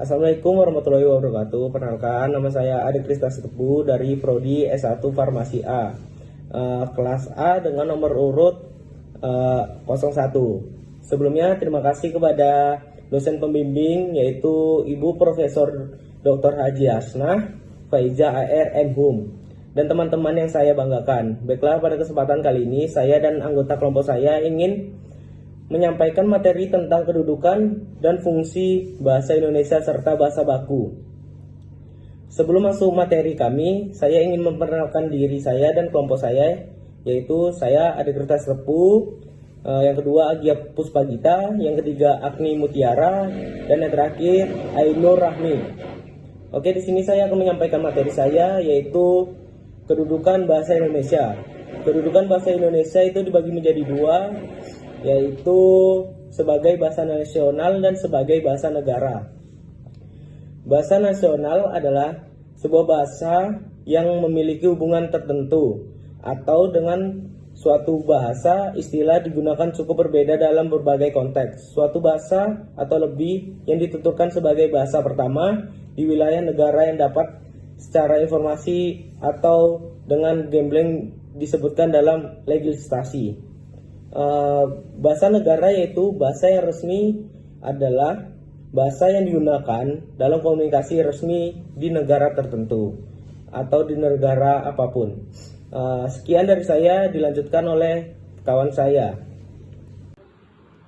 Assalamualaikum warahmatullahi wabarakatuh. Perkenalkan, nama saya Ade Krista Tebu dari Prodi S1 Farmasi A. Kelas A dengan nomor urut 01. Sebelumnya terima kasih kepada dosen pembimbing yaitu Ibu Profesor Dr. Haji Asnah Faiza AR MHum dan teman-teman yang saya banggakan. Baiklah, pada kesempatan kali ini saya dan anggota kelompok saya ingin menyampaikan materi tentang kedudukan dan fungsi bahasa Indonesia serta bahasa baku. Sebelum masuk materi kami, saya ingin memperkenalkan diri saya dan kelompok saya, yaitu saya Ade Kertas Repu, yang kedua Agia Puspagita, yang ketiga Agni Mutiara, dan yang terakhir Ainur Rahmi. Oke, di sini saya akan menyampaikan materi saya, yaitu kedudukan bahasa Indonesia. Kedudukan bahasa Indonesia itu dibagi menjadi dua, yaitu sebagai bahasa nasional dan sebagai bahasa negara. Bahasa nasional adalah sebuah bahasa yang memiliki hubungan tertentu atau dengan suatu bahasa istilah digunakan cukup berbeda dalam berbagai konteks. Suatu bahasa atau lebih yang ditentukan sebagai bahasa pertama di wilayah negara yang dapat secara informasi atau dengan gambling disebutkan dalam legislasi. Bahasa negara yaitu bahasa yang resmi adalah bahasa yang digunakan dalam komunikasi resmi di negara tertentu atau di negara apapun. Sekian dari saya, dilanjutkan oleh kawan saya.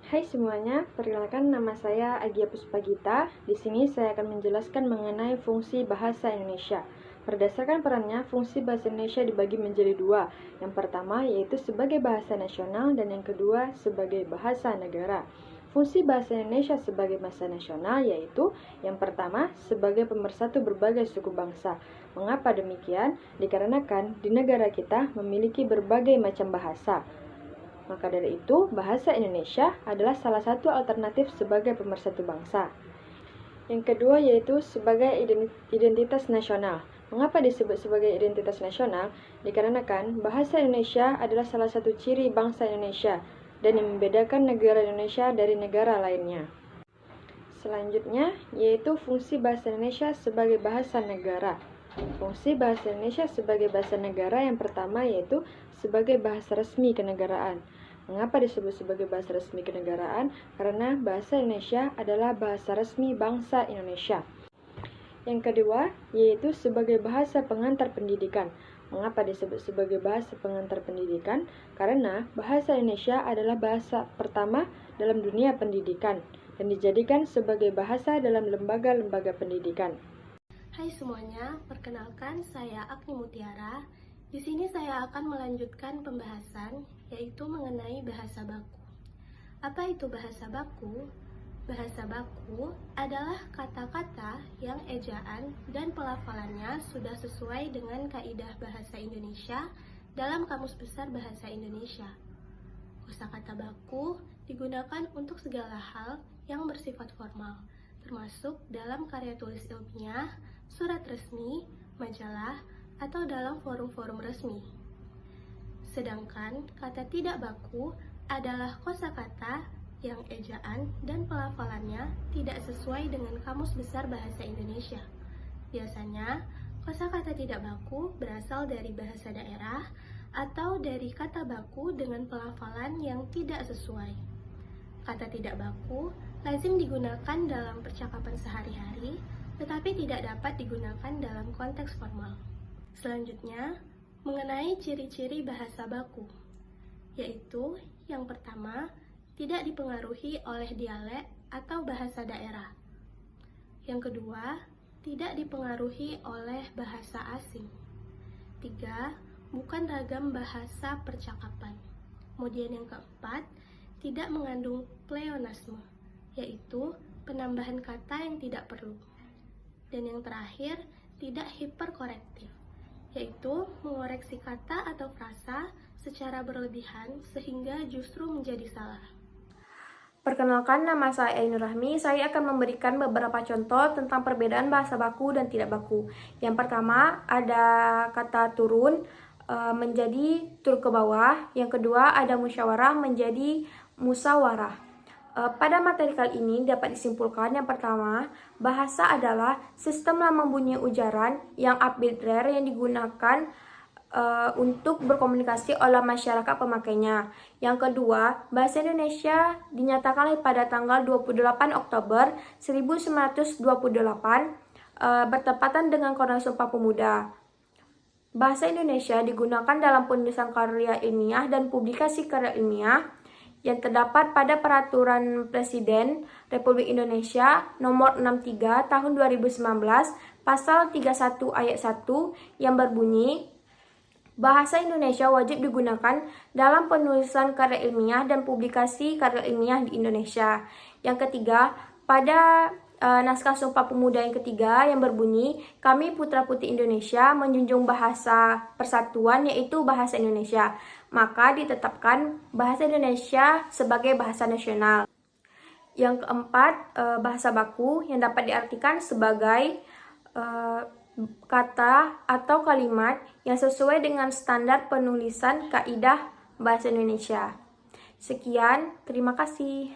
Hai semuanya, perkenalkan nama saya Agia Puspagita. Di sini saya akan menjelaskan mengenai fungsi bahasa Indonesia. Berdasarkan perannya, fungsi bahasa Indonesia dibagi menjadi dua. Yang pertama yaitu sebagai bahasa nasional dan yang kedua sebagai bahasa negara. Fungsi bahasa Indonesia sebagai bahasa nasional yaitu yang pertama sebagai pemersatu berbagai suku bangsa. Mengapa demikian? Dikarenakan di negara kita memiliki berbagai macam bahasa. Maka dari itu, bahasa Indonesia adalah salah satu alternatif sebagai pemersatu bangsa. Yang kedua yaitu sebagai identitas nasional. Mengapa disebut sebagai identitas nasional? Dikarenakan bahasa Indonesia adalah salah satu ciri bangsa Indonesia dan yang membedakan negara Indonesia dari negara lainnya. Selanjutnya yaitu fungsi bahasa Indonesia sebagai bahasa negara. Fungsi bahasa Indonesia sebagai bahasa negara yang pertama yaitu sebagai bahasa resmi kenegaraan. Mengapa disebut sebagai bahasa resmi kenegaraan? Karena bahasa Indonesia adalah bahasa resmi bangsa Indonesia. Yang kedua, yaitu sebagai bahasa pengantar pendidikan. Mengapa disebut sebagai bahasa pengantar pendidikan? Karena bahasa Indonesia adalah bahasa pertama dalam dunia pendidikan dan dijadikan sebagai bahasa dalam lembaga-lembaga pendidikan. Hai semuanya, perkenalkan saya Agni Mutiara. Di sini saya akan melanjutkan pembahasan yaitu mengenai bahasa baku. Apa itu bahasa baku? Bahasa baku adalah kata-kata yang ejaan dan pelafalannya sudah sesuai dengan kaidah bahasa Indonesia dalam Kamus Besar Bahasa Indonesia. Kosakata baku digunakan untuk segala hal yang bersifat formal, termasuk dalam karya tulis ilmiah, surat resmi, majalah, atau dalam forum-forum resmi. Sedangkan kata tidak baku adalah kosakata yang ejaan dan pelafalannya tidak sesuai dengan Kamus Besar Bahasa Indonesia. Biasanya, kosakata tidak baku berasal dari bahasa daerah atau dari kata baku dengan pelafalan yang tidak sesuai. Kata tidak baku lazim digunakan dalam percakapan sehari-hari, tetapi tidak dapat digunakan dalam konteks formal. Selanjutnya, mengenai ciri-ciri bahasa baku, yaitu yang pertama, tidak dipengaruhi oleh dialek atau bahasa daerah. Yang kedua, tidak dipengaruhi oleh bahasa asing. 3. Bukan ragam bahasa percakapan. Kemudian yang keempat, tidak mengandung pleonasme, yaitu penambahan kata yang tidak perlu. Dan yang terakhir, tidak hiperkorektif, yaitu mengoreksi kata atau frasa secara berlebihan sehingga justru menjadi salah. Perkenalkan, nama saya Ainur Rahmi. Saya akan memberikan beberapa contoh tentang perbedaan bahasa baku dan tidak baku. Yang pertama, ada kata turun menjadi turun ke bawah. Yang kedua, ada musyawarah menjadi musawarah. Pada materi kali ini dapat disimpulkan yang pertama, bahasa adalah sistem lambang bunyi ujaran yang arbitrary yang digunakan untuk berkomunikasi oleh masyarakat pemakainya. Yang kedua, bahasa Indonesia dinyatakan pada tanggal 28 Oktober 1928 bertepatan dengan Kongres Sumpah Pemuda. Bahasa Indonesia digunakan dalam penulisan karya ilmiah dan publikasi karya ilmiah yang terdapat pada Peraturan Presiden Republik Indonesia Nomor 63 Tahun 2019 Pasal 31 Ayat 1 yang berbunyi, bahasa Indonesia wajib digunakan dalam penulisan karya ilmiah dan publikasi karya ilmiah di Indonesia. Yang ketiga, pada naskah Sumpah Pemuda yang ketiga yang berbunyi, kami putra-putri Indonesia menjunjung bahasa persatuan yaitu bahasa Indonesia. Maka ditetapkan bahasa Indonesia sebagai bahasa nasional. Yang keempat, bahasa baku yang dapat diartikan sebagai kata atau kalimat yang sesuai dengan standar penulisan kaidah bahasa Indonesia. Sekian, terima kasih.